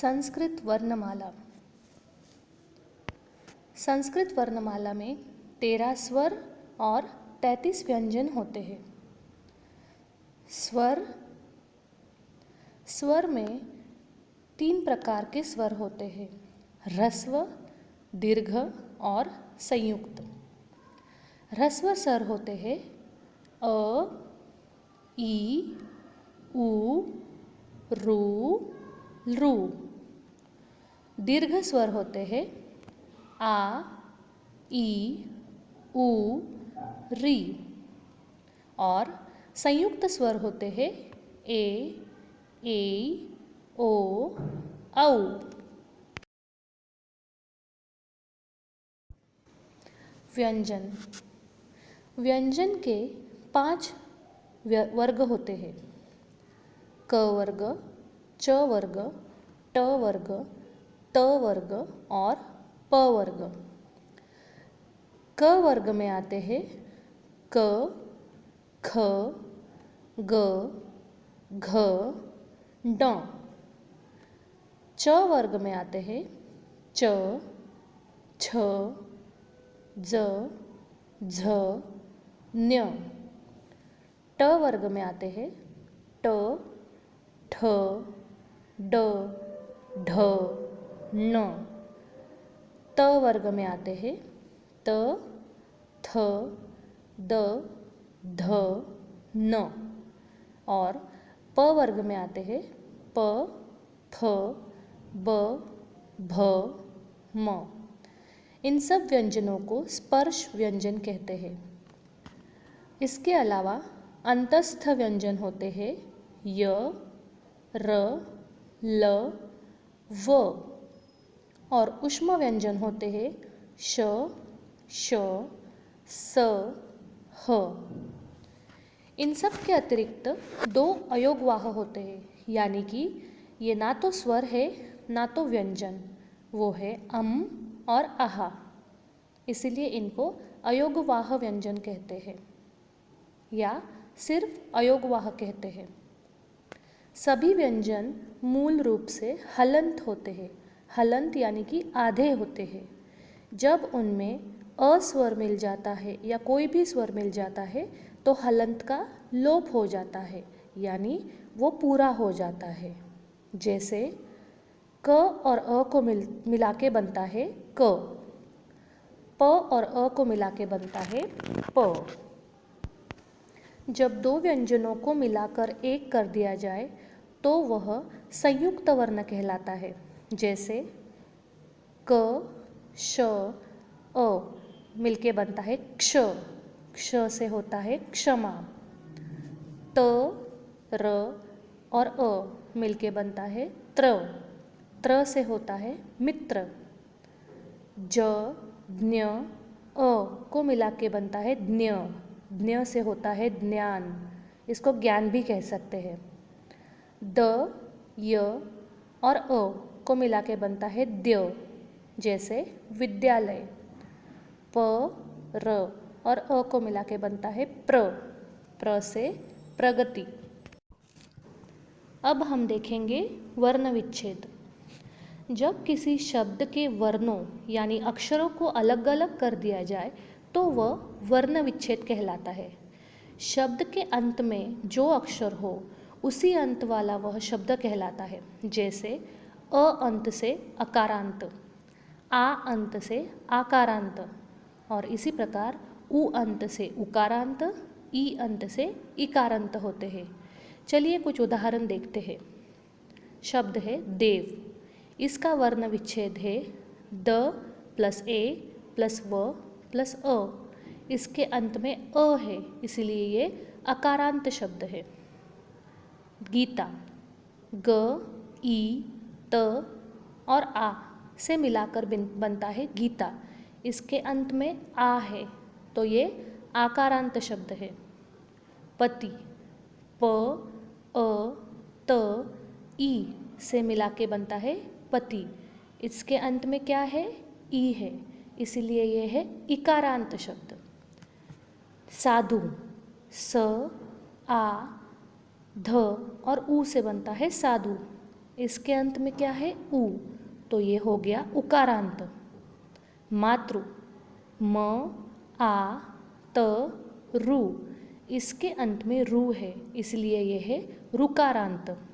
संस्कृत वर्णमाला। संस्कृत वर्णमाला में 13 स्वर और 33 व्यंजन होते हैं। स्वर में 3 प्रकार के स्वर होते हैं: ह्रस्व, दीर्घ और संयुक्त। ह्रस्व स्वर होते हैं अ, ई, उ, रू, रू। दीर्घ स्वर होते हैं आ, ई, उ, री। और संयुक्त स्वर होते हैं ए, ओ, औ। व्यंजन। व्यंजन के 5 वर्ग होते हैं: क वर्ग, च वर्ग, ट वर्ग, त वर्ग और प वर्ग। क वर्ग में आते हैं क, ख, ग, घ, ङ। च वर्ग में आते हैं च, छ, ज, झ, ञ। ट वर्ग में आते हैं ट, ठ, ड, ढ, ण। त वर्ग में आते हैं त, थ, द, ध, न। और प वर्ग में आते हैं प, फ, ब, भ, म। इन सब व्यंजनों को स्पर्श व्यंजन कहते हैं। इसके अलावा अंतस्थ व्यंजन होते हैं य, र, ल, व। और ऊष्म व्यंजन होते हैं श, श, स, ह। इन सब के अतिरिक्त 2 अयोगवाह होते हैं, यानी कि ये ना तो स्वर है ना तो व्यंजन। वो है अम और आहा। इसीलिए इनको अयोगवाह व्यंजन कहते हैं या सिर्फ अयोगवाह कहते हैं। सभी व्यंजन मूल रूप से हलंत होते हैं। हलंत यानी कि आधे होते हैं। जब उनमें अ स्वर मिल जाता है या कोई भी स्वर मिल जाता है तो हलंत का लोप हो जाता है, यानी वो पूरा हो जाता है। जैसे क और अ को मिला के बनता है क, प और अ को मिला के बनता है प। जब 2 व्यंजनों को मिलाकर एक कर दिया जाए तो वह संयुक्त वर्ण कहलाता है। जैसे क, श, अ मिलके बनता है क्ष। क्ष से होता है क्षमा। त, र और अ मिलके बनता है त्र। त्र से होता है मित्र। ज, ज्ञ, अ को मिला के बनता है ज्ञ। ज्ञ से होता है ज्ञान। इसको ज्ञान भी कह सकते हैं। द, य और अ को मिला के बनता है द्य, जैसे विद्यालय। प, र और अ को मिला के बनता है प्र। प्र से प्रगति। अब हम देखेंगे वर्ण विच्छेद। जब किसी शब्द के वर्णों यानी अक्षरों को अलग अलग कर दिया जाए तो वह वर्ण विच्छेद कहलाता है। शब्द के अंत में जो अक्षर हो उसी अंत वाला वह शब्द कहलाता है। जैसे अ अंत से अकारांत, आ अंत से आकारांत और इसी प्रकार उ अंत से उकारांत, ई अंत से इकारांत होते हैं। चलिए कुछ उदाहरण देखते हैं। शब्द है देव। इसका वर्ण विच्छेद है द प्लस ए प्लस व प्लस अ। इसके अंत में अ है, इसलिए ये अकारांत शब्द है। गीता, ग, ई, त और आ से मिलाकर बनता है गीता। इसके अंत में आ है तो ये आकारांत शब्द है। पति, प, अ, त, ई से मिला के बनता है पति। इसके अंत में क्या है? ई है, इसलिए ये है इकारांत शब्द। साधु, स, आ, ध और उ से बनता है साधु। इसके अंत में क्या है? उ, तो ये हो गया उकारांत। मातृ, म, आ, त, रु, इसके अंत में रु है, इसलिए ये है रुकारांत।